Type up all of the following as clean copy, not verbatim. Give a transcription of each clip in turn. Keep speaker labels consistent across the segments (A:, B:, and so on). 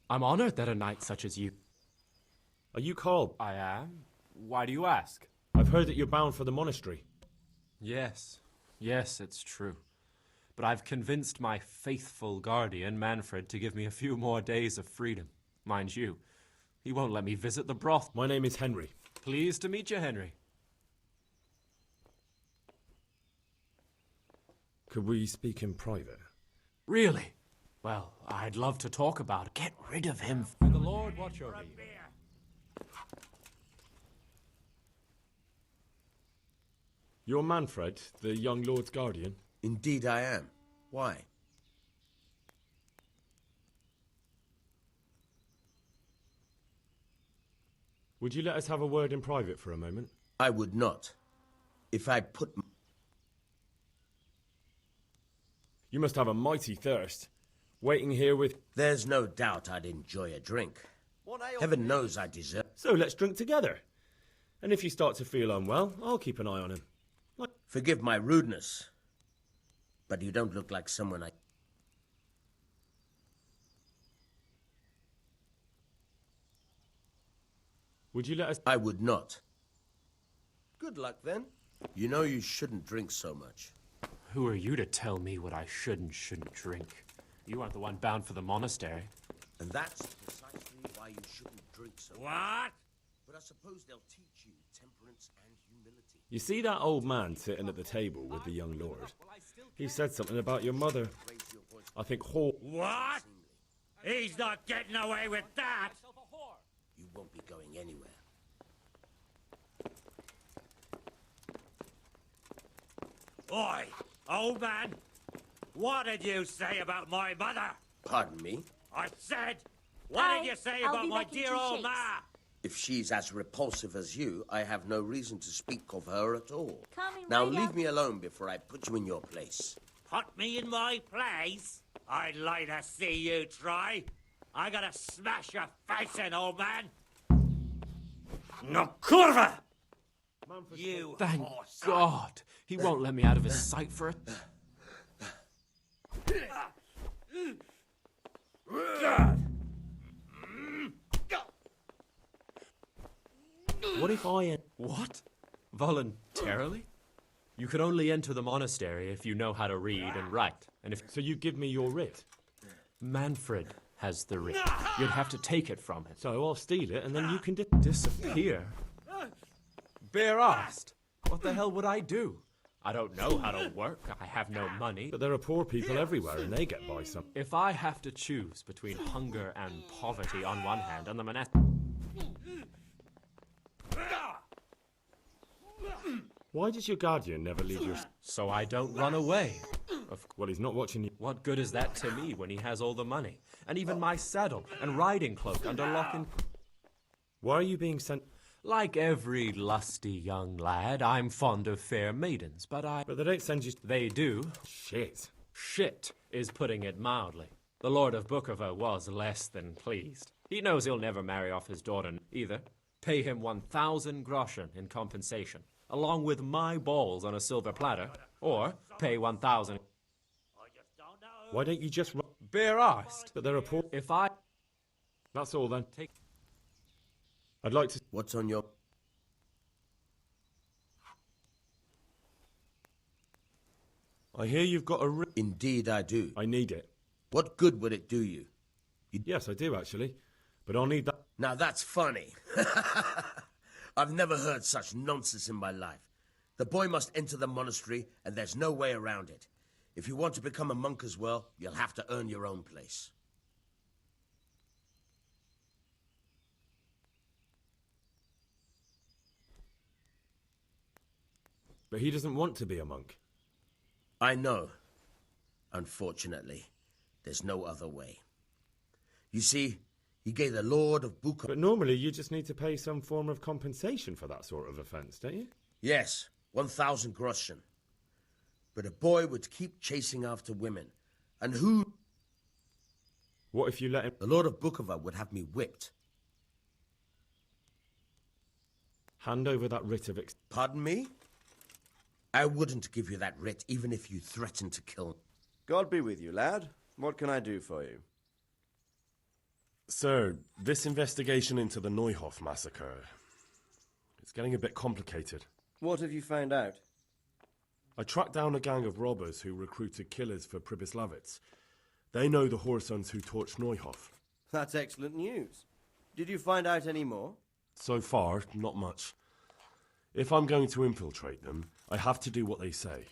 A: I'm honored that a knight such as you...
B: Are you Carl?
A: I am. Why do you ask?
B: I've heard that you're bound for the monastery.
A: Yes, it's true. But I've convinced my faithful guardian, Manfred, to give me a few more days of freedom. Mind you, he won't let me visit the broth.
B: My name is Henry.
A: Pleased to meet you, Henry.
B: Could we speak in private?
A: Really? Well, I'd love to talk about it. Get rid of him. May the Lord watch over you.
B: You're Manfred, the young lord's guardian?
C: Indeed I am. Why?
B: Would you let us have a word in private for a moment?
C: I would not. If I put...
B: You must have a mighty thirst. Waiting here with...
C: There's no doubt I'd enjoy a drink. Heaven knows I deserve...
B: So let's drink together. And if you start to feel unwell, I'll keep an eye on him.
C: Forgive my rudeness, but you don't look like someone I...
B: Would you let us...
C: I would not. Good luck, then. You know you shouldn't drink so much.
A: Who are you to tell me what I should and shouldn't drink? You aren't the one bound for the monastery.
C: And that's precisely why you shouldn't drink so much.
D: What?
C: But I suppose they'll teach you temperance and humility.
B: You see that old man sitting at the table with the young lord? He said something about your mother. I think
D: What? He's not getting away with that!
C: You won't be going anywhere.
D: Oi, old man! What did you say about my mother?
C: Pardon me?
D: I said, what did you say about my dear old ma?
C: If she's as repulsive as you, I have no reason to speak of her at all.
E: Coming
C: Now
E: right
C: leave
E: up.
C: me alone before I put you in your place.
D: Put me in my place? I'd like to see you try. I gotta smash your face in, old man. No curva! You
A: Thank
D: horse.
A: God. He won't let me out of his sight for it.
B: What if I...
A: What? Voluntarily? You could only enter the monastery if you know how to read and write. And if
B: So you give me your writ?
A: Manfred has the writ, you'd have to take it from him.
B: So I'll steal it and then you can...
A: Disappear? Bare arsed. What the hell would I do? I don't know how to work. I have no money.
B: But there are poor people everywhere and they get by some...
A: If I have to choose between hunger and poverty on one hand and the monastic...
B: Why does your guardian never leave your...
A: So I don't run away.
B: Well, he's not watching you.
A: What good is that to me when he has all the money? And even my saddle and riding cloak under lock and...
B: Why are you being sent...
A: Like every lusty young lad, I'm fond of fair maidens, but
B: But they don't send you...
A: They do.
B: Shit.
A: Shit is putting it mildly. The Lord of Bookover was less than pleased. He knows he'll never marry off his daughter either. Pay him 1,000 groschen in compensation, along with my balls on a silver platter, or pay 1,000...
B: Why don't you just...
A: Bare arsed.
B: But there are poor...
A: If I...
B: That's all then.
A: Take...
B: I'd like to...
C: What's on your...
B: I hear you've got a writ...
C: Indeed I do.
B: I need it.
C: What good would it do you?
B: Yes, I do, actually. But I'll need that...
C: Now that's funny. I've never heard such nonsense in my life. The boy must enter the monastery, and there's no way around it. If you want to become a monk as well, you'll have to earn your own place.
B: But he doesn't want to be a monk.
C: I know. Unfortunately, there's no other way. You see, he gave the Lord of Buka...
B: But normally you just need to pay some form of compensation for that sort of offence, don't you?
C: Yes, 1,000 groschen. But a boy would keep chasing after women. And who...
B: What if you let him...
C: The Lord of Bukova would have me whipped.
B: Hand over that writ of...
C: Pardon me? I wouldn't give you that writ, even if you threatened to kill me.
F: God be with you, lad. What can I do for you?
B: Sir, this investigation into the Neuhoff massacre, it's getting a bit complicated.
E: What have you found out?
B: I tracked down a gang of robbers who recruited killers for Pribyslavitz. They know the whoresons who torched Neuhoff.
E: That's excellent news. Did you find out any more?
B: So far, not much. If I'm going to infiltrate them, I have to do what they say.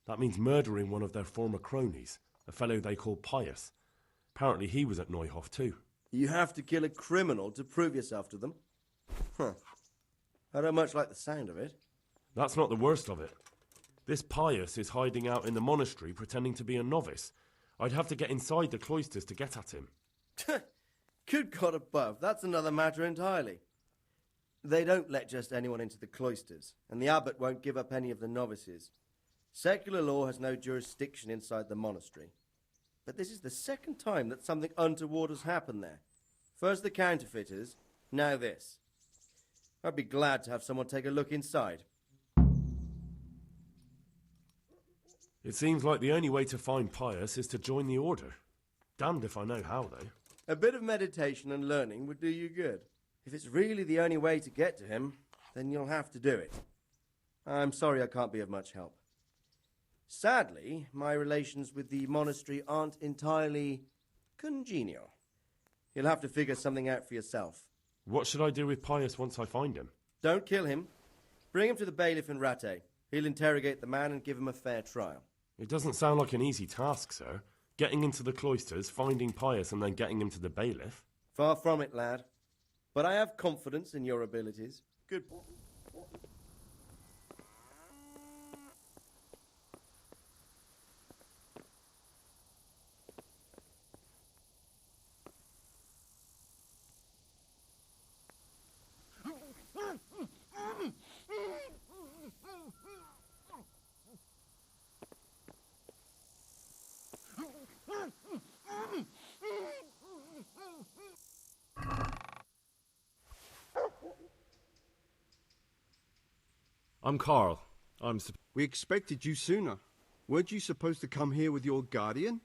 B: That means murdering one of their former cronies, a fellow they call Pius. Apparently he was at Neuhoff too.
E: You have to kill a criminal to prove yourself to them? Huh. I don't much like the sound of it.
B: That's not the worst of it. This Pius is hiding out in the monastery pretending to be a novice. I'd have to get inside the cloisters to get at him.
E: Good God above, that's another matter entirely. They don't let just anyone into the cloisters, and the abbot won't give up any of the novices. Secular law has no jurisdiction inside the monastery. But this is the second time that something untoward has happened there. First the counterfeiters, now this. I'd be glad to have someone take a look inside.
B: It seems like the only way to find Pius is to join the order. Damned if I know how, though.
E: A bit of meditation and learning would do you good. If it's really the only way to get to him, then you'll have to do it. I'm sorry I can't be of much help. Sadly, my relations with the monastery aren't entirely congenial. You'll have to figure something out for yourself.
B: What should I do with Pius once I find him?
E: Don't kill him. Bring him to the bailiff in Rattay. He'll interrogate the man and give him a fair trial.
B: It doesn't sound like an easy task, sir. Getting into the cloisters, finding Pius, and then getting him to the bailiff.
E: Far from it, lad. But I have confidence in your abilities. Good.
B: I'm Carl.
F: We expected you sooner. Weren't you supposed to come here with your guardian?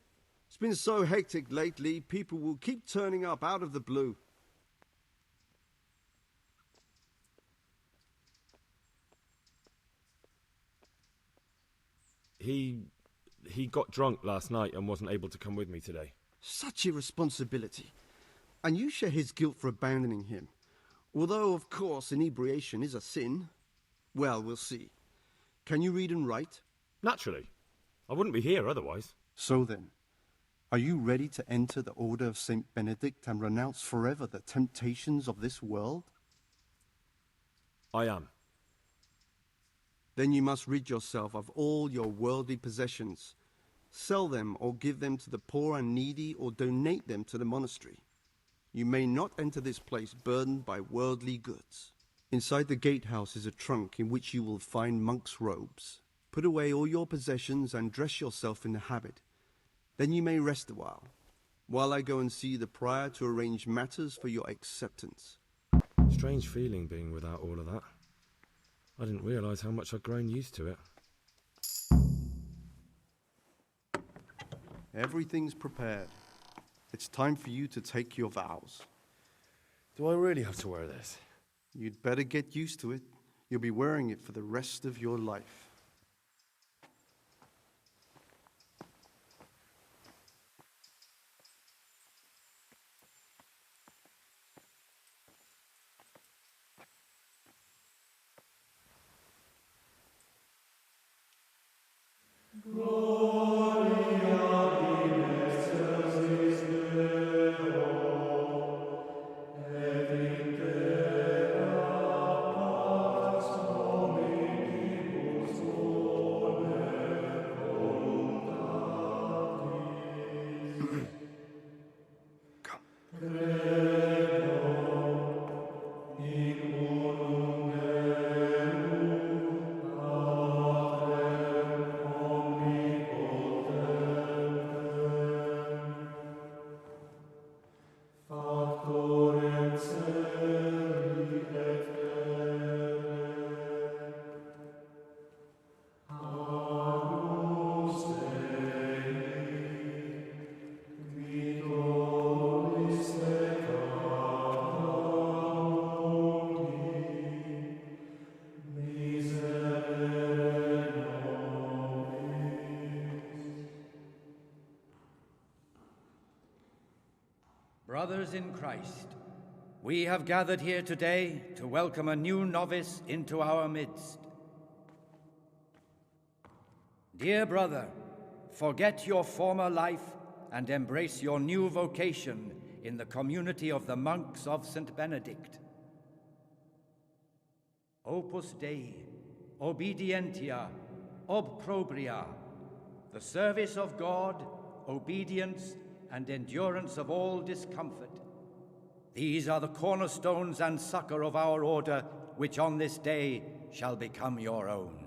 F: It's been so hectic lately, people will keep turning up out of the blue.
B: He got drunk last night and wasn't able to come with me today.
F: Such irresponsibility. And you share his guilt for abandoning him. Although, of course, inebriation is a sin. Well, we'll see. Can you read and write?
B: Naturally. I wouldn't be here otherwise.
F: So then, are you ready to enter the Order of St. Benedict and renounce forever the temptations of this world?
B: I am.
F: Then you must rid yourself of all your worldly possessions. Sell them or give them to the poor and needy or donate them to the monastery. You may not enter this place burdened by worldly goods. Inside the gatehouse is a trunk in which you will find monk's robes. Put away all your possessions and dress yourself in the habit. Then you may rest a while I go and see the prior to arrange matters for your acceptance.
B: Strange feeling being without all of that. I didn't realise how much I'd grown used to it.
F: Everything's prepared. It's time for you to take your vows.
B: Do I really have to wear this?
F: You'd better get used to it. You'll be wearing it for the rest of your life.
G: Brothers in Christ, we have gathered here today to welcome a new novice into our midst. Dear brother, forget your former life and embrace your new vocation in the community of the monks of St. Benedict. Opus Dei, obedientia, obprobria, the service of God, obedience, and endurance of all discomfort. These are the cornerstones and succor of our order, which on this day shall become your own.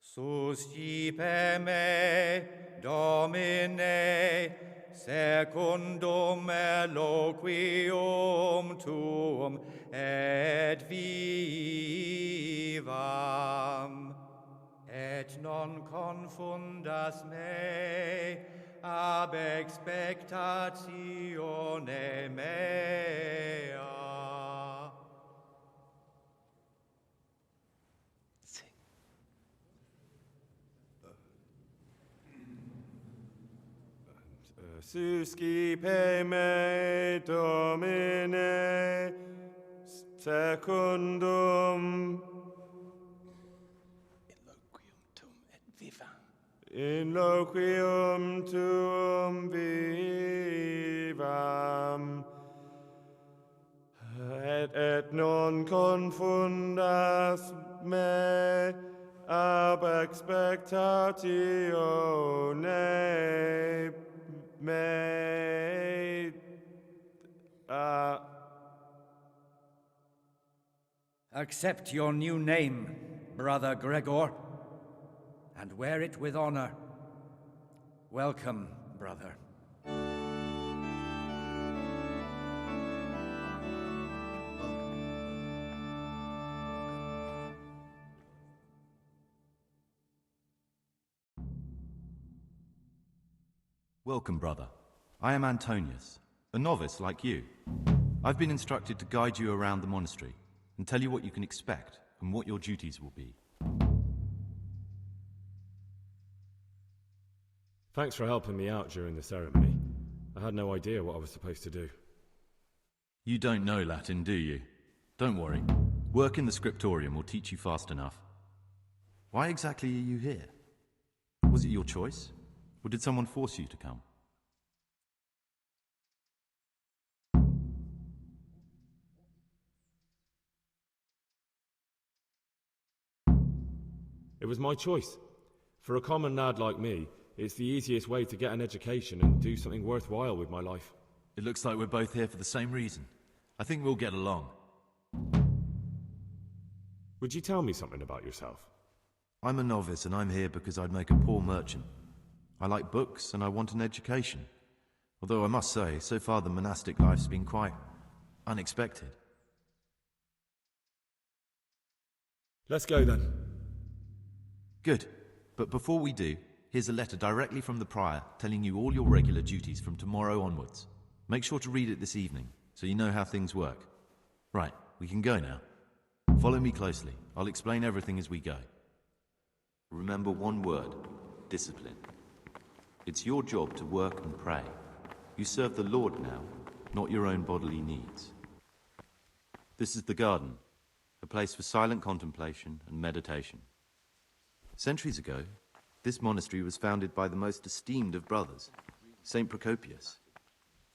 G: Suscipe me, Domine, secundum eloquium tuum et vivam, et non confundas me ab expectatione mea.
B: Suscipe me, Domine, secundum in loquium tuum vivam, et non confundas me ab expectatione mea.
G: Accept your new name, Brother Gregor, and wear it with honor. Welcome, brother.
H: Welcome, brother. I am Antonius, a novice like you. I've been instructed to guide you around the monastery and tell you what you can expect and what your duties will be.
B: Thanks for helping me out during the ceremony. I had no idea what I was supposed to do.
H: You don't know Latin, do you? Don't worry. Work in the scriptorium will teach you fast enough. Why exactly are you here? Was it your choice? Or did someone force you to come?
B: It was my choice. For a common lad like me, it's the easiest way to get an education and do something worthwhile with my life.
H: It looks like we're both here for the same reason. I think we'll get along.
B: Would you tell me something about yourself?
H: I'm a novice and I'm here because I'd make a poor merchant. I like books and I want an education. Although I must say, so far the monastic life's been quite unexpected.
B: Let's go then.
H: Good. But before we do, here's a letter directly from the prior telling you all your regular duties from tomorrow onwards. Make sure to read it this evening so you know how things work. Right, we can go now. Follow me closely. I'll explain everything as we go. Remember one word: discipline. It's your job to work and pray. You serve the Lord now, not your own bodily needs. This is the garden, a place for silent contemplation and meditation. Centuries ago, this monastery was founded by the most esteemed of brothers, Saint Procopius.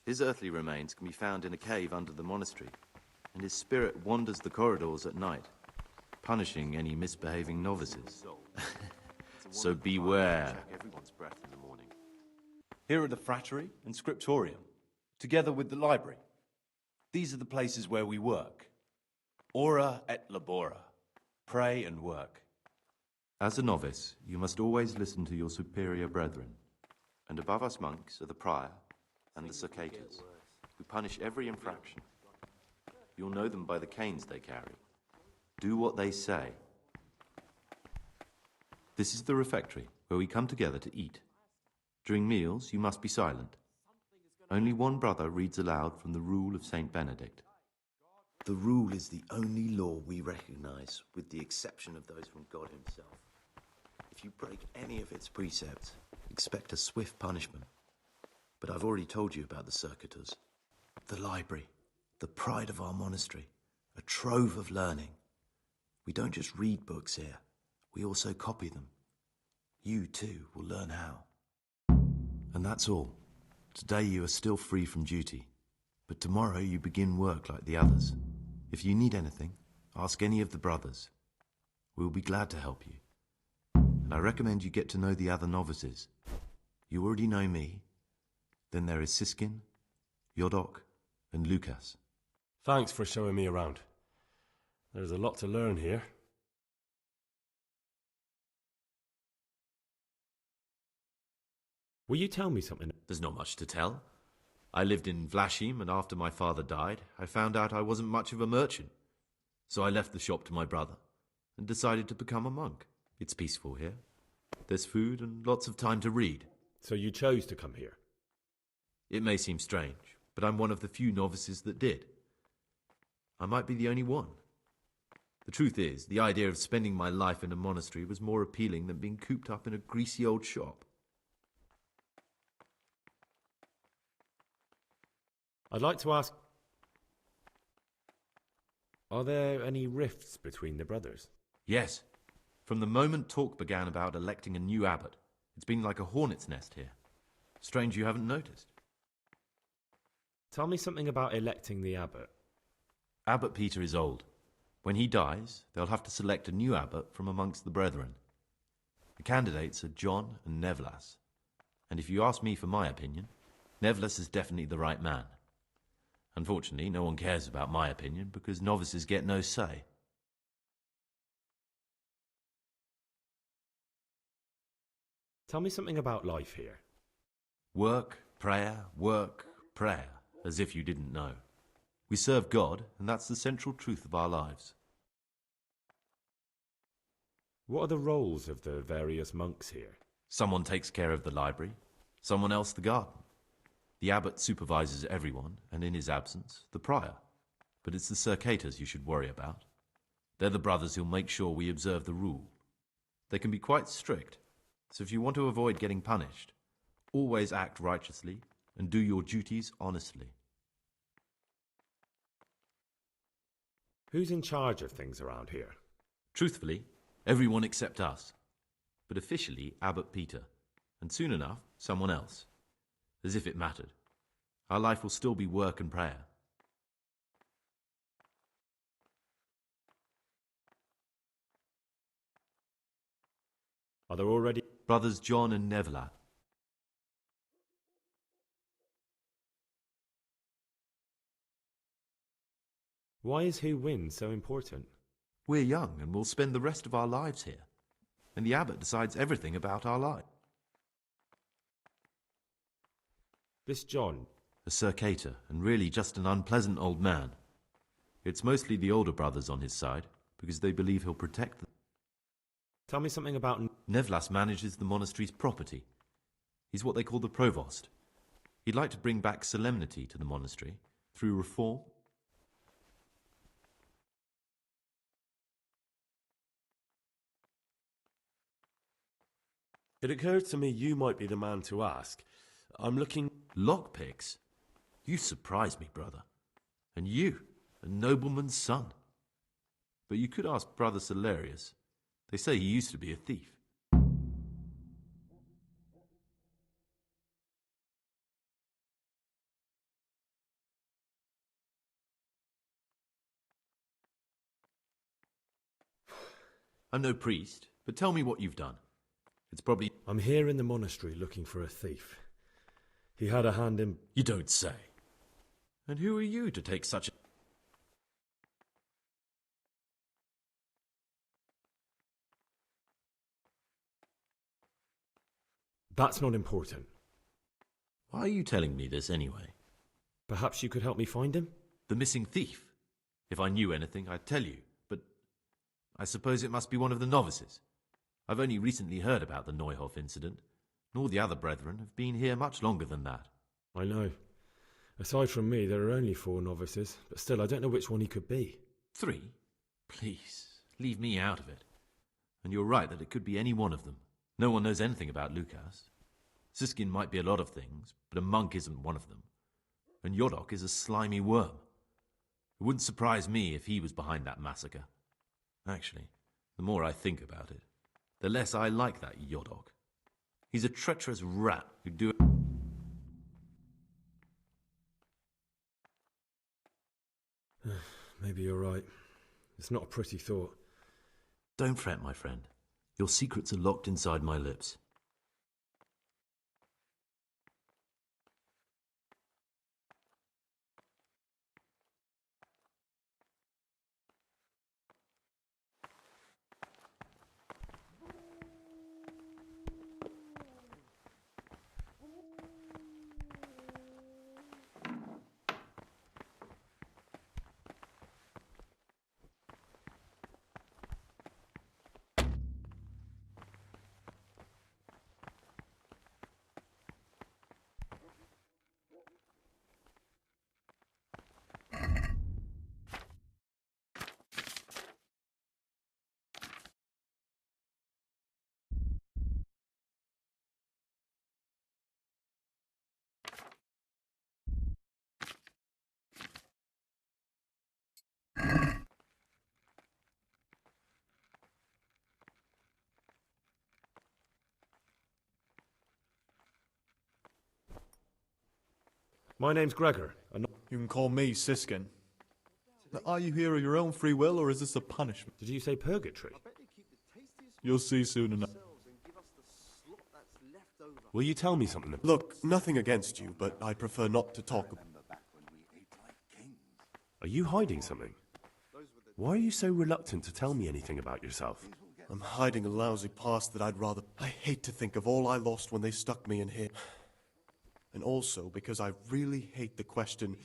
H: His earthly remains can be found in a cave under the monastery, and his spirit wanders the corridors at night, punishing any misbehaving novices. So beware. Here are the frattery and scriptorium, together with the library. These are the places where we work. Ora et labora. Pray and work. As a novice, you must always listen to your superior brethren. And above us monks are the prior and the secators, who punish every infraction. You'll know them by the canes they carry. Do what they say. This is the refectory, where we come together to eat. During meals, you must be silent. Only one brother reads aloud from the Rule of St. Benedict.
I: The Rule is the only law we recognize, with the exception of those from God himself. If you break any of its precepts, expect a swift punishment. But I've already told you about the circuitous. The library, the pride of our monastery, a trove of learning. We don't just read books here, we also copy them. You too will learn how. And that's all. Today you are still free from duty, but tomorrow you begin work like the others. If you need anything, ask any of the brothers. We'll be glad to help you. And I recommend you get to know the other novices. You already know me. Then there is Siskin, Yodok, and Lucas.
B: Thanks for showing me around. There's a lot to learn here.
J: Will you tell me something?
H: There's not much to tell. I lived in Vlashim, and after my father died, I found out I wasn't much of a merchant. So I left the shop to my brother and decided to become a monk. It's peaceful here. There's food and lots of time to read.
J: So you chose to come here?
H: It may seem strange, but I'm one of the few novices that did. I might be the only one. The truth is, the idea of spending my life in a monastery was more appealing than being cooped up in a greasy old shop.
J: I'd like to ask, are there any rifts between the brothers?
H: Yes. From the moment talk began about electing a new abbot, it's been like a hornet's nest here. Strange you haven't noticed.
J: Tell me something about electing the abbot.
H: Abbot Peter is old. When he dies, they'll have to select a new abbot from amongst the brethren. The candidates are John and Nevlas. And if you ask me for my opinion, Nevlas is definitely the right man. Unfortunately, no one cares about my opinion because novices get no say.
J: Tell me something about life here.
H: Work, prayer, as if you didn't know. We serve God, and that's the central truth of our lives.
J: What are the roles of the various monks here?
H: Someone takes care of the library, someone else the garden. The abbot supervises everyone, and in his absence, the prior. But it's the circators you should worry about. They're the brothers who'll make sure we observe the rule. They can be quite strict, so if you want to avoid getting punished, always act righteously and do your duties honestly.
J: Who's in charge of things around here?
H: Truthfully, everyone except us. But officially, Abbot Peter. And soon enough, someone else. As if it mattered. Our life will still be work and prayer.
J: Are there already
H: brothers John and Nevlat?
J: Why is who wins so important?
H: We're young and we'll spend the rest of our lives here. And the abbot decides everything about our life.
J: This John?
H: A circator, and really just an unpleasant old man. It's mostly the older brothers on his side, because they believe he'll protect them.
J: Tell me something about...
H: Nevlas manages the monastery's property. He's what they call the provost. He'd like to bring back solemnity to the monastery through reform.
B: It occurred to me you might be the man to ask. I'm looking...
H: Lockpicks? You surprise me, brother. And you, a nobleman's son. But you could ask Brother Celerius. They say he used to be a thief. I'm no priest, but tell me what you've done. It's probably...
J: I'm here in the monastery looking for a thief. He had a hand in...
H: You don't say. And who are you to take such a...
J: That's not important.
H: Why are you telling me this anyway?
J: Perhaps you could help me find him?
H: The missing thief. If I knew anything, I'd tell you. But I suppose it must be one of the novices. I've only recently heard about the Neuhof incident, and all the other brethren have been here much longer than that.
J: I know. Aside from me, there are only 4 novices, but still, I don't know which one he could be.
H: 3? Please, leave me out of it. And you're right that it could be any one of them. No one knows anything about Lucas. Siskin might be a lot of things, but a monk isn't one of them. And Yodok is a slimy worm. It wouldn't surprise me if he was behind that massacre. Actually, the more I think about it, the less I like that Yodok. He's a treacherous rat who'd do...
J: Maybe you're right. It's not a pretty thought.
H: Don't fret, my friend. Your secrets are locked inside my lips.
J: My name's Gregor.
K: You can call me Siskin. Are you here of your own free will, or is this a punishment?
J: Did you say purgatory?
K: You'll see soon enough.
B: Will you tell me something?
K: Look, nothing against you, but I prefer not to talk.
B: Are you hiding something? Why are you so reluctant to tell me anything about yourself?
K: I'm hiding a lousy past that I'd rather... I hate to think of all I lost when they stuck me in here. And also because I really hate the question,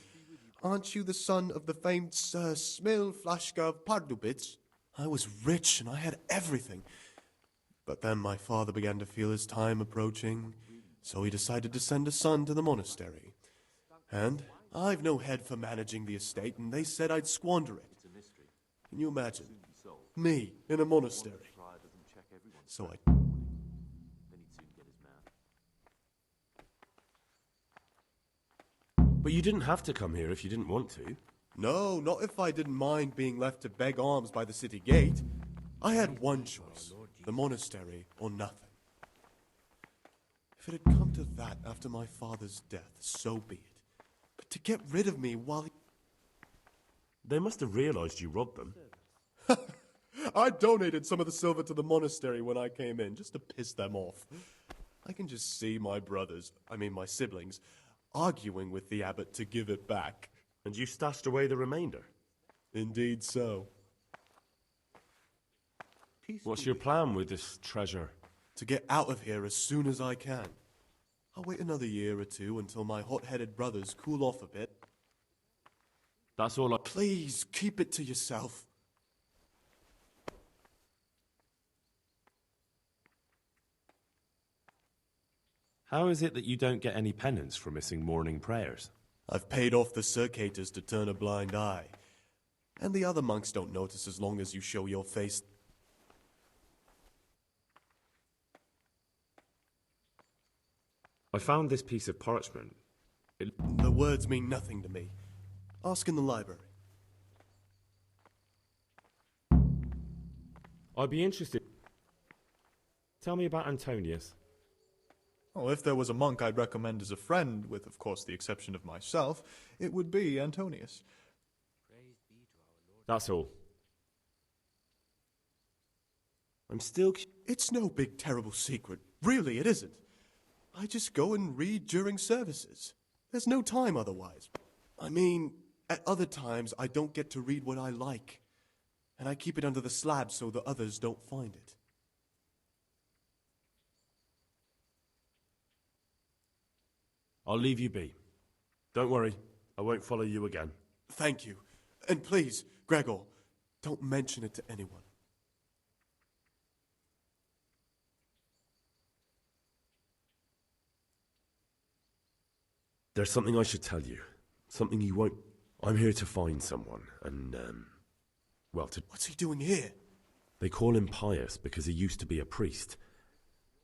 K: aren't you the son of the famed Sir Smil Flashka of Pardubitz? I was rich and I had everything. But then my father began to feel his time approaching, so he decided to send a son to the monastery. And I've no head for managing the estate, and they said I'd squander it. Can you imagine? Me in a monastery. So I...
B: But you didn't have to come here if you didn't want to.
K: No, not if I didn't mind being left to beg alms by the city gate. I had one choice, the monastery or nothing. If it had come to that after my father's death, so be it. But to get rid of me while he...
B: They must have realized you robbed them.
K: I donated some of the silver to the monastery when I came in, just to piss them off. I can just see my my siblings, arguing with the abbot to give it back.
B: And you stashed away the remainder?
K: Indeed so.
B: What's your plan with this treasure?
K: To get out of here as soon as I can. I'll wait another year or two until my hot-headed brothers cool off a bit.
B: That's all I...
K: Please, keep it to yourself.
B: How is it that you don't get any penance for missing morning prayers?
K: I've paid off the circators to turn a blind eye. And the other monks don't notice as long as you show your face.
J: I found this piece of parchment.
K: The words mean nothing to me. Ask in the library.
J: I'd be interested. Tell me about Antonius.
K: Oh, if there was a monk I'd recommend as a friend, with, of course, the exception of myself, it would be Antonius.
J: That's all.
B: I'm still...
K: It's no big, terrible secret. Really, it isn't. I just go and read during services. There's no time otherwise. I mean, at other times, I don't get to read what I like. And I keep it under the slab so the others don't find it.
B: I'll leave you be. Don't worry, I won't follow you again.
K: Thank you. And please, Gregor, don't mention it to anyone.
B: There's something I should tell you. Something you won't... I'm here to find someone, and, well, to...
K: What's he doing here?
B: They call him Pius because he used to be a priest.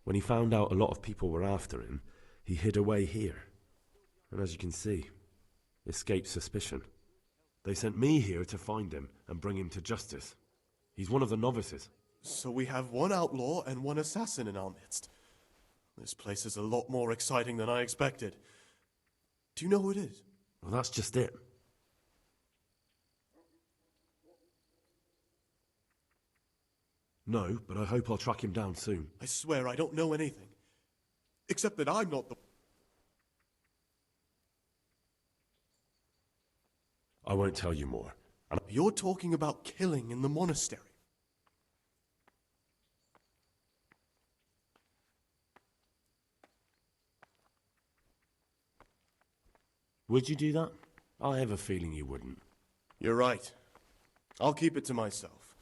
B: When he found out a lot of people were after him, He hid away here. And as you can see, escaped suspicion. They sent me here to find him and bring him to justice. He's one of the novices.
K: So we have one outlaw and one assassin in our midst. This place is a lot more exciting than I expected. Do you know who it is?
B: Well, that's just it. No, but I hope I'll track him down soon.
K: I swear I don't know anything. Except that I'm not the...
B: I won't tell you more. And
K: You're talking about killing in the monastery.
B: would you do that? I have a feeling you wouldn't.
K: You're right. I'll keep it to myself.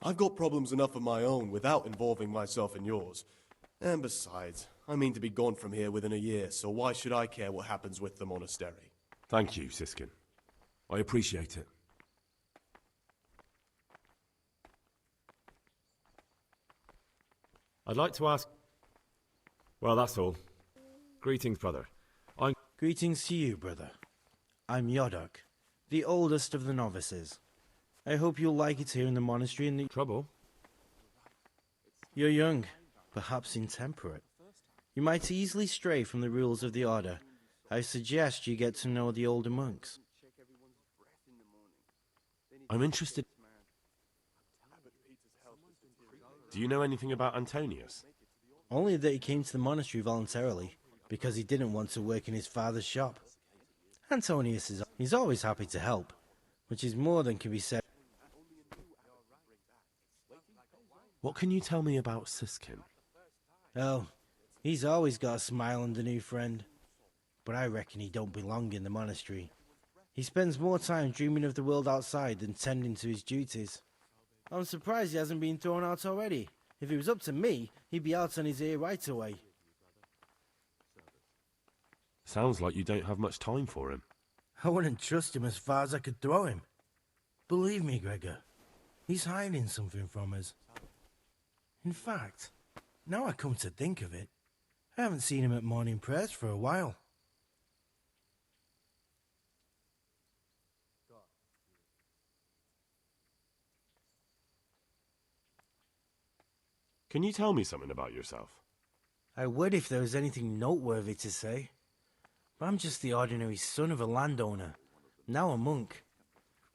K: I've got problems enough of my own without involving myself in yours. And besides, I mean to be gone from here within a year, so why should I care what happens with the monastery?
B: Thank you, Siskin. I appreciate it.
J: I'd like to ask... Well, that's all. Greetings, brother.
L: Greetings to you, brother. I'm Yodok, the oldest of the novices. I hope you'll like it here in the monastery and the...
J: Trouble?
L: You're young, perhaps intemperate. You might easily stray from the rules of the order. I suggest you get to know the older monks.
B: I'm interested... Do you know anything about Antonius?
L: Only that he came to the monastery voluntarily, because he didn't want to work in his father's shop. Antonius he's always happy to help, which is more than can be said.
B: What can you tell me about Siskin?
L: Oh, he's always got a smile and a new friend. But I reckon he don't belong in the monastery. He spends more time dreaming of the world outside than tending to his duties. I'm surprised he hasn't been thrown out already. If it was up to me, he'd be out on his ear right away.
B: Sounds like you don't have much time for him.
L: I wouldn't trust him as far as I could throw him. Believe me, Gregor, he's hiding something from us. In fact, now I come to think of it, I haven't seen him at morning prayers for a while.
B: Can you tell me something about yourself?
L: I would if there was anything noteworthy to say. But I'm just the ordinary son of a landowner, now a monk.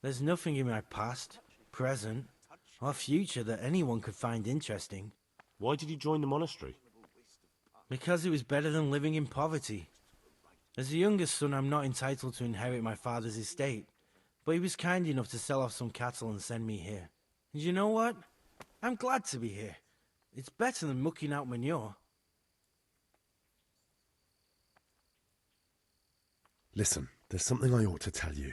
L: There's nothing in my past, present, or future that anyone could find interesting.
B: Why did you join the monastery?
L: Because it was better than living in poverty. As the youngest son, I'm not entitled to inherit my father's estate, but he was kind enough to sell off some cattle and send me here. And you know what? I'm glad to be here. It's better than mucking out manure.
B: Listen, there's something I ought to tell you.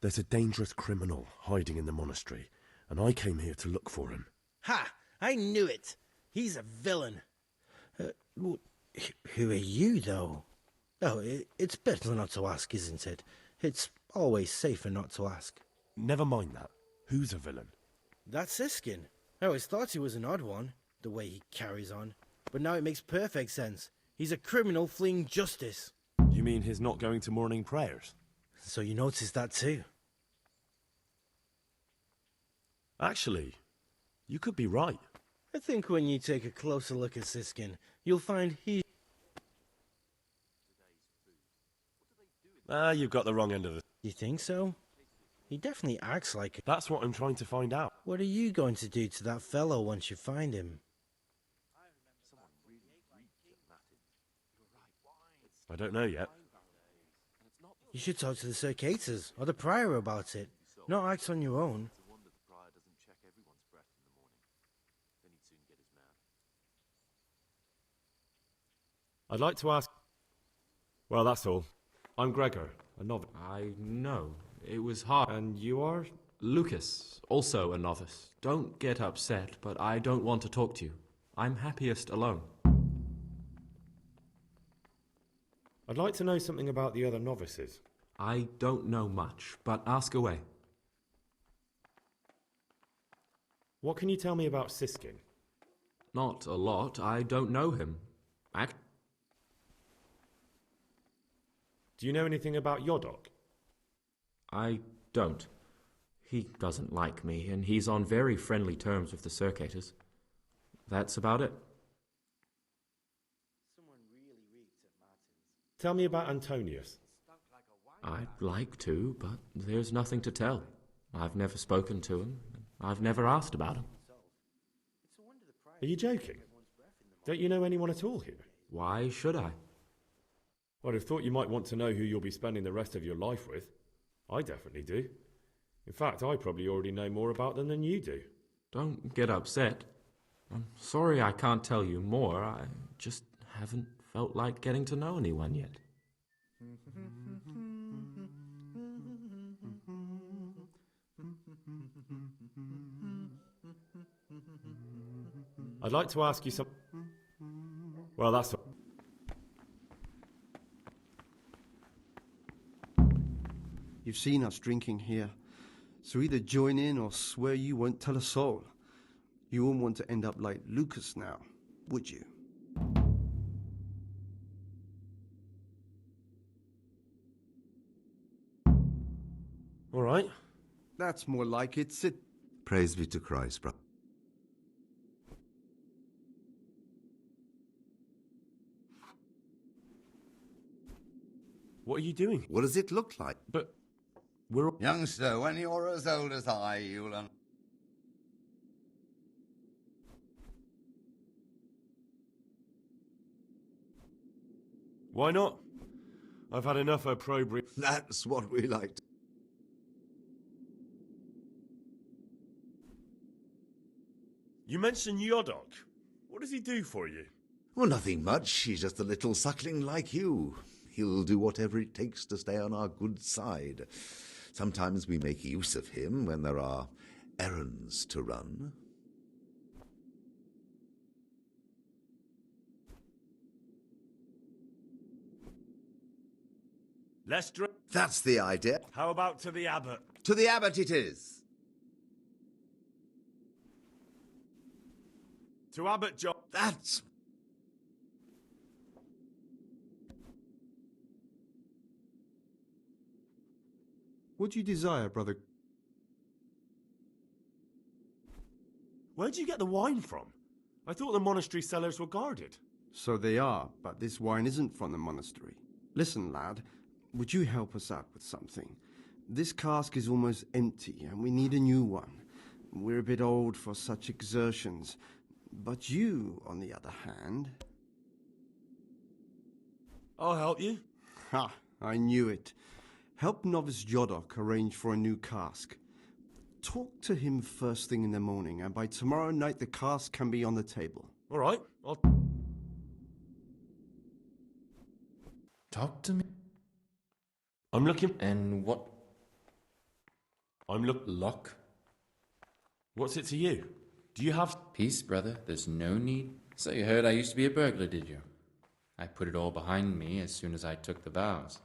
B: There's a dangerous criminal hiding in the monastery, and I came here to look for him.
L: Ha! I knew it! He's a villain. Who are you, though? Oh, it's better not to ask, isn't it? It's always safer not to ask.
B: Never mind that. Who's a villain?
L: That's Siskin. I always thought he was an odd one, the way he carries on. But now it makes perfect sense. He's a criminal fleeing justice.
B: You mean his not going to morning prayers?
L: So you noticed that too?
B: Actually, you could be right.
L: I think when you take a closer look at Siskin, you'll find
B: You've got the wrong end of it.
L: You think so? He definitely acts like it.
B: That's what I'm trying to find out.
L: What are you going to do to that fellow once you find him?
B: I don't know yet.
L: You should talk to the circators or the prior about it, not act on your own.
J: I'd like to ask... Well, that's all. I'm Gregor, a novice.
A: I know. It was hard.
J: And you are?
A: Lucas, also a novice. Don't get upset, but I don't want to talk to you. I'm happiest alone.
J: I'd like to know something about the other novices.
A: I don't know much, but ask away.
J: What can you tell me about Siskin?
A: Not a lot. I don't know him.
J: Do you know anything about Yodok?
A: I don't. He doesn't like me, and he's on very friendly terms with the Circators. That's about it.
J: Tell me about Antonius.
A: I'd like to, but there's nothing to tell. I've never spoken to him. I've never asked about him.
J: Are you joking? Don't you know anyone at all here?
A: Why should I?
J: I'd have thought you might want to know who you'll be spending the rest of your life with. I definitely do. In fact, I probably already know more about them than you do.
A: Don't get upset. I'm sorry I can't tell you more. I just haven't felt like getting to know anyone yet.
J: I'd like to ask you some... Well, that's...
F: You've seen us drinking here, so either join in or swear you won't tell a soul. You won't want to end up like Lucas now, would you?
B: All right.
F: That's more like it. Sit.
I: Praise be to Christ, brother.
B: What are you doing?
I: What does it look like?
B: But we're...
M: Youngster, when you're as old as I, you'll...
B: Why not? I've had enough opprobrium.
I: That's what we like to...
B: You mentioned Yodok. What does he do for you?
I: Well, nothing much. He's just a little suckling like you. He'll do whatever it takes to stay on our good side. Sometimes we make use of him when there are errands to run.
B: Let's drink.
I: That's the idea.
B: How about to the abbot?
I: To the abbot it is.
B: To Abbot John.
I: That's...
F: What do you desire, brother?
B: Where'd you get the wine from? I thought the monastery cellars were guarded.
F: So they are, but this wine isn't from the monastery. Listen, lad, would you help us out with something? This cask is almost empty, and we need a new one. We're a bit old for such exertions. But you, on the other hand...
B: I'll help you.
F: Ha, I knew it. Help novice Yodok arrange for a new cask. Talk to him first thing in the morning, and by tomorrow night the cask can be on the table.
B: All right, I'll...
N: Talk to me.
B: I'm looking...
N: And what? Luck?
B: What's it to you? Do you have...
N: Peace, brother. There's no need. So you heard I used to be a burglar, did you? I put it all behind me as soon as I took the vows.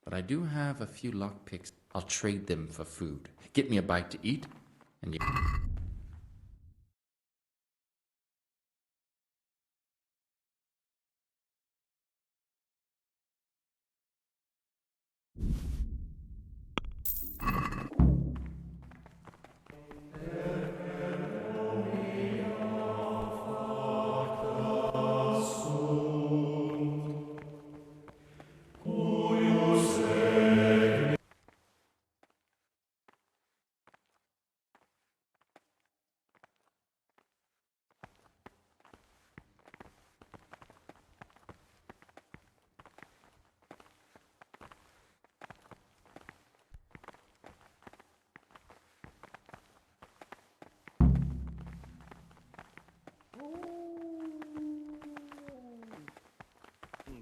N: But I do have a few lockpicks. I'll trade them for food. Get me a bite to eat, and you...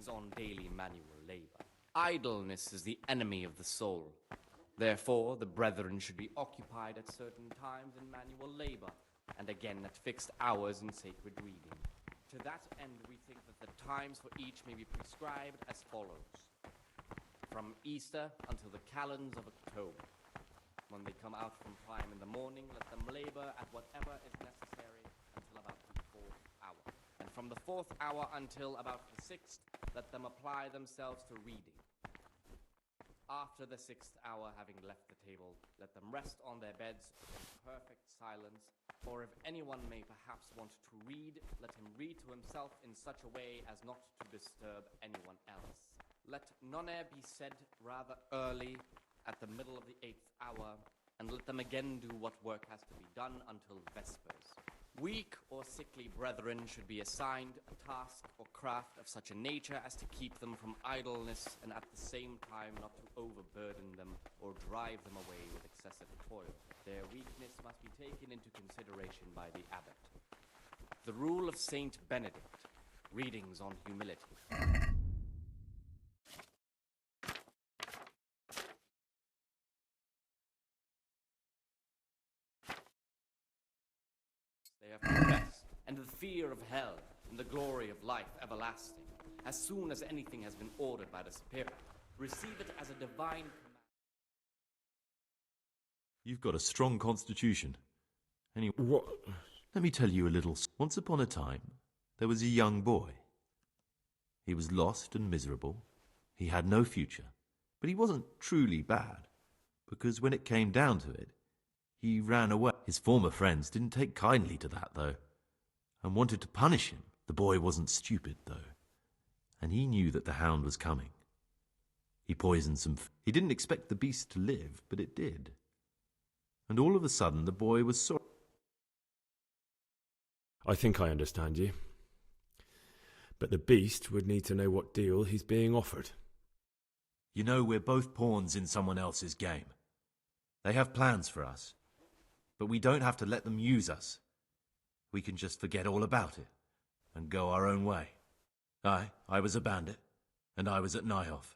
O: On daily manual labor. Idleness is the enemy of the soul. Therefore, the brethren should be occupied at certain times in manual labor, and again at fixed hours in sacred reading. To that end, we think that the times for each may be prescribed as follows. From Easter until the calends of October. When they come out from prime in the morning, let them labor at whatever is necessary until about the 4th hour. And from the 4th hour until about the 6th, let them apply themselves to reading. After the 6th hour, having left the table, let them rest on their beds in perfect silence. Or if anyone may perhaps want to read, let him read to himself in such a way as not to disturb anyone else. Let none be said rather early, at the middle of the 8th hour, and let them again do what work has to be done until vespers. Weak or sickly brethren should be assigned a task or craft of such a nature as to keep them from idleness, and at the same time not to overburden them or drive them away with excessive toil. Their weakness must be taken into consideration by the abbot. The rule of Saint Benedict, readings on humility. They have confessed, and the fear of hell, and the glory of life everlasting. As soon as anything has been ordered by the superior, receive it as a divine command.
H: You've got a strong constitution. Anyway,
J: What?
H: let me tell you a little. Once upon a time, there was a young boy. He was lost and miserable. He had no future. But he wasn't truly bad, because when it came down to it, he ran away. His former friends didn't take kindly to that, though, and wanted to punish him. The boy wasn't stupid, though, and he knew that the hound was coming. He poisoned some... He didn't expect the beast to live, but it did. And all of a sudden, the boy was sorry.
J: I think I understand you. But the beast would need to know what deal he's being offered.
H: You know, we're both pawns in someone else's game. They have plans for us, but we don't have to let them use us. We can just forget all about it and go our own way. I was a bandit, and I was at Nyhoff.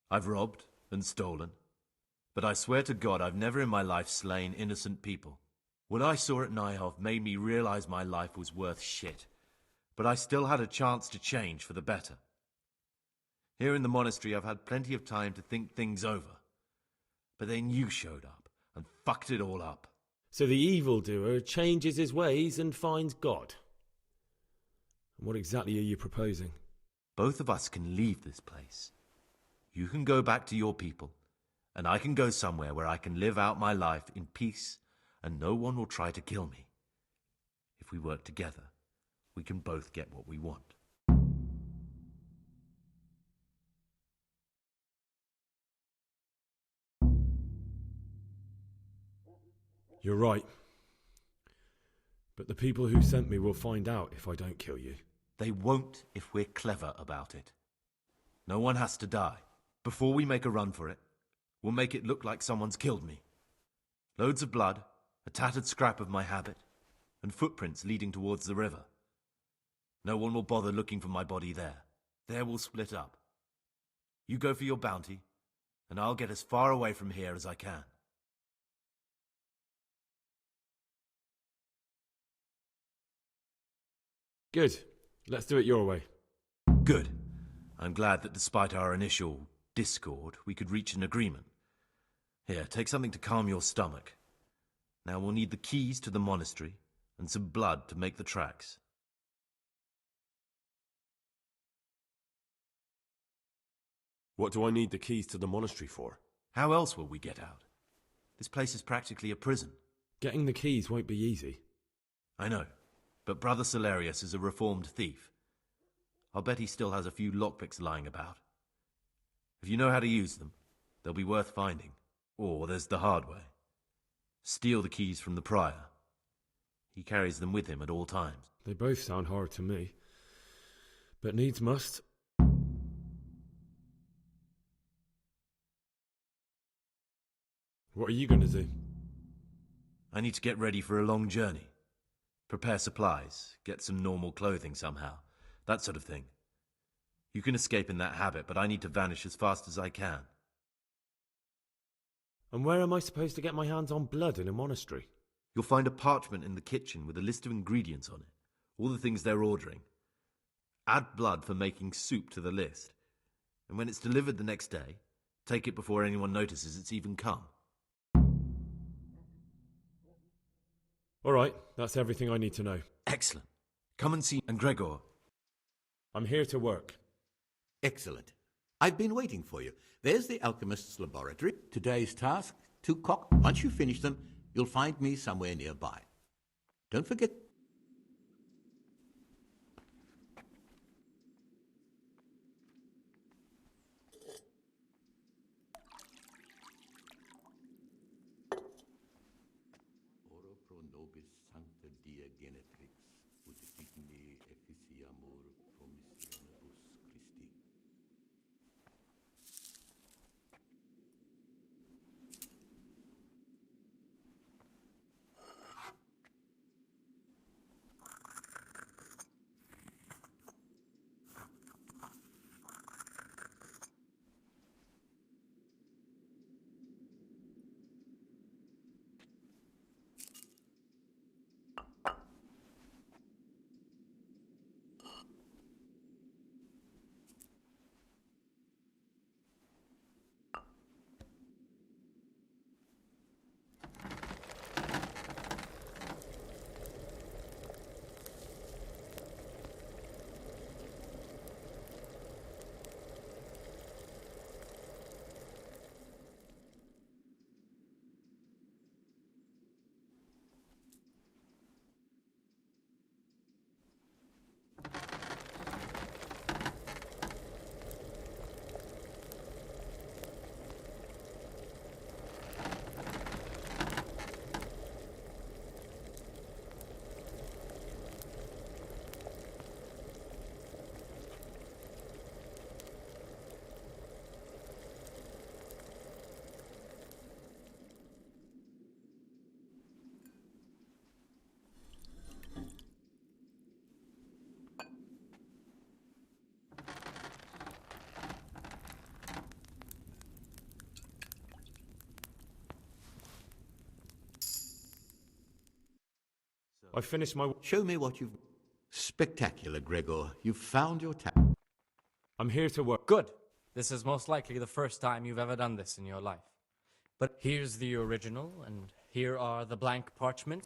H: I've robbed and stolen, but I swear to God I've never in my life slain innocent people. What I saw at Nyhoff made me realize my life was worth shit, but I still had a chance to change for the better. Here in the monastery I've had plenty of time to think things over, but then you showed up and fucked it all up.
J: So the evildoer changes his ways and finds God. And what exactly are you proposing?
H: Both of us can leave this place. You can go back to your people, and I can go somewhere where I can live out my life in peace, and no one will try to kill me. If we work together, we can both get what we want.
J: You're right. But the people who sent me will find out if I don't kill you.
H: They won't if we're clever about it. No one has to die. Before we make a run for it, we'll make it look like someone's killed me. Loads of blood, a tattered scrap of my habit, and footprints leading towards the river. No one will bother looking for my body there. There we'll split up. You go for your bounty, and I'll get as far away from here as I can.
J: Good. Let's do it your way.
H: Good. I'm glad that despite our initial discord, we could reach an agreement. Here, take something to calm your stomach. Now we'll need the keys to the monastery and some blood to make the tracks.
B: What do I need the keys to the monastery for?
H: How else will we get out? This place is practically a prison.
J: Getting the keys won't be easy.
H: I know, but Brother Salarius is a reformed thief. I'll bet he still has a few lockpicks lying about. If you know how to use them, they'll be worth finding. Or there's the hard way. Steal the keys from the prior. He carries them with him at all times.
J: They both sound hard to me. But needs must. What are you going to do?
H: I need to get ready for a long journey. Prepare supplies, get some normal clothing somehow. That sort of thing. You can escape in that habit, but I need to vanish as fast as I can.
J: And where am I supposed to get my hands on blood in a monastery?
H: You'll find a parchment in the kitchen with a list of ingredients on it. All the things they're ordering. Add blood for making soup to the list. And when it's delivered the next day, take it before anyone notices it's even come.
J: All right, that's everything I need to know.
H: Excellent. Come and see... And Gregor...
J: I'm here to work.
M: Excellent.
P: I've been waiting for you. There's the alchemist's laboratory. Today's task, 2 cock. Once you finish them, you'll find me somewhere nearby. Don't forget. Oro pro nobis sancta dia genetrix, ut digni efficiamur promissionibus Christi.
J: I finished my...
P: Show me what you've... Spectacular, Gregor. You've found your
J: I'm here to work.
O: Good. This is most likely the first time you've ever done this in your life. But here's the original, and here are the blank parchment.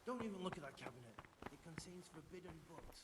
L: Don't even look at that cabinet. It contains forbidden books.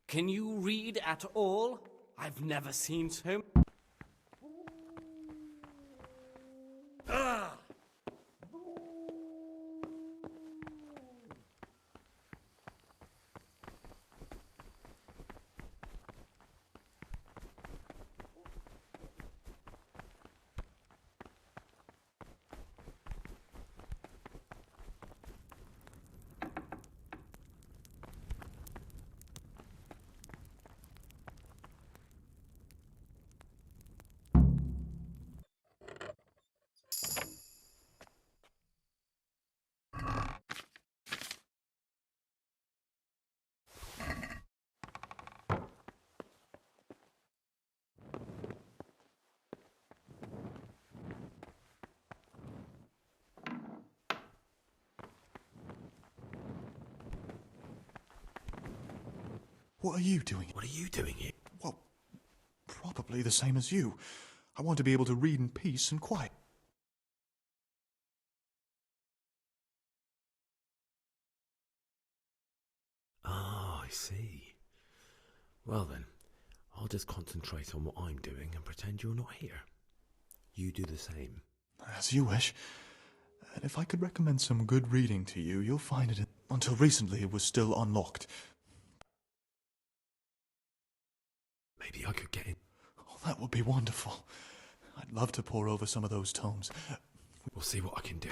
O: Can you read at all? I've never seen so... Ah!
Q: What are you doing?
P: What are you doing here?
Q: Well, probably the same as you. I want to be able to read in peace and quiet.
B: Ah, I see. Well then, I'll just concentrate on what I'm doing and pretend you're not here. You do the same.
Q: As you wish. And if I could recommend some good reading to you, you'll find it. Until recently, it was still unlocked.
B: Maybe I could get in.
Q: Oh, that would be wonderful. I'd love to pore over some of those tomes.
B: We'll see what I can do.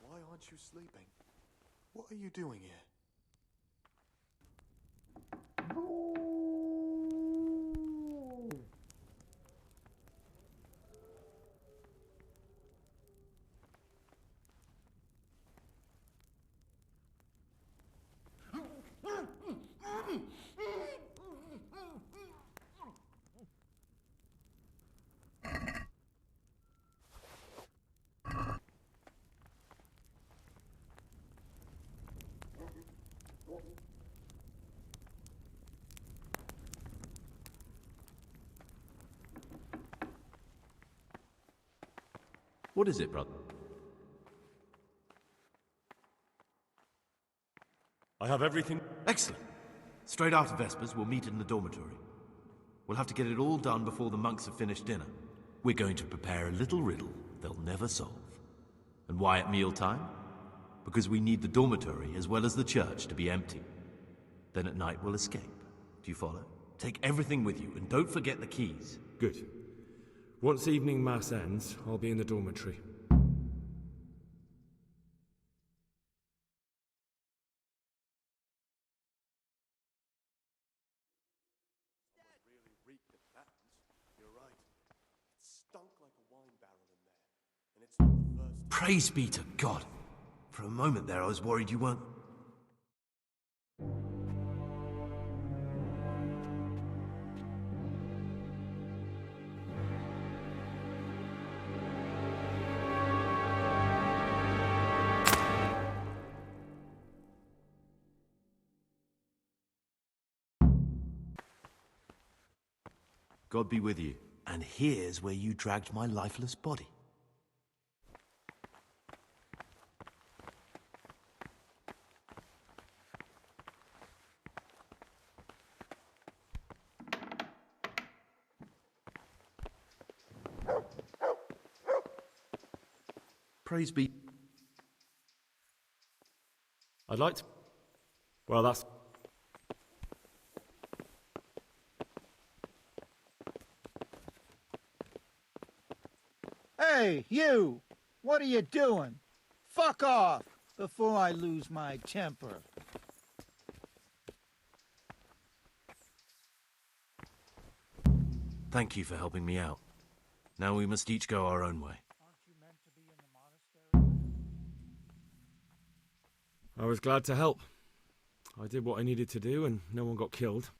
Q: Why aren't you sleeping? What are you doing here?
H: What is it, brother?
B: I have everything.
H: Excellent. Straight after Vespers, we'll meet in the dormitory. We'll have to get it all done before the monks have finished dinner. We're going to prepare a little riddle they'll never solve. And why at mealtime? Because we need the dormitory as well as the church to be empty. Then at night we'll escape. Do you follow? Take everything with you and don't forget the keys.
J: Good. Once evening mass ends, I'll be in the dormitory.
Q: Really reeked of fountains. You're right. It stunk like a wine barrel in there. And it's not the first...
H: Praise be to God. For a moment there I was worried you weren't... God be with you. And here's where you dragged my lifeless body. Praise be.
J: I'd like to... Well, that's...
R: Hey, you! What are you doing? Fuck off before I lose my temper.
H: Thank you for helping me out. Now we must each go our own way.
J: I was glad to help. I did what I needed to do and no one got killed.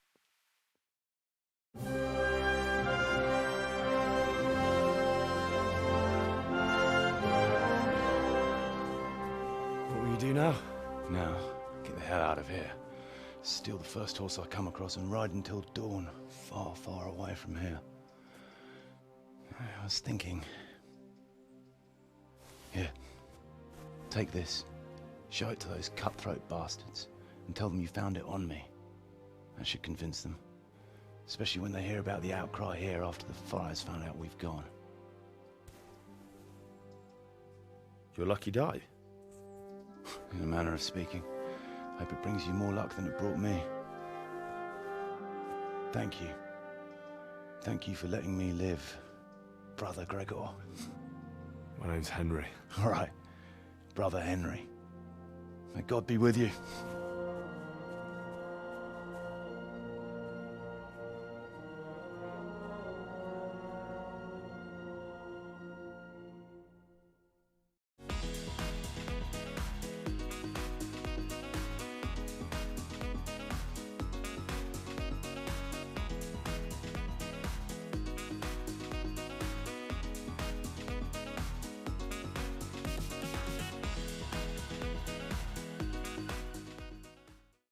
B: do now?
S: Now, get the hell out of here. Steal the first horse I come across and ride until dawn, far, far away from here. I was thinking... Here, take this. Show it to those cutthroat bastards and tell them you found it on me. That should convince them. Especially when they hear about the outcry here after the fires found out we've gone.
B: Your lucky die?
S: In a manner of speaking. Hope it brings you more luck than it brought me. Thank you. Thank you for letting me live, Brother Gregor.
B: My name's Henry.
S: All right, Brother Henry. May God be with you.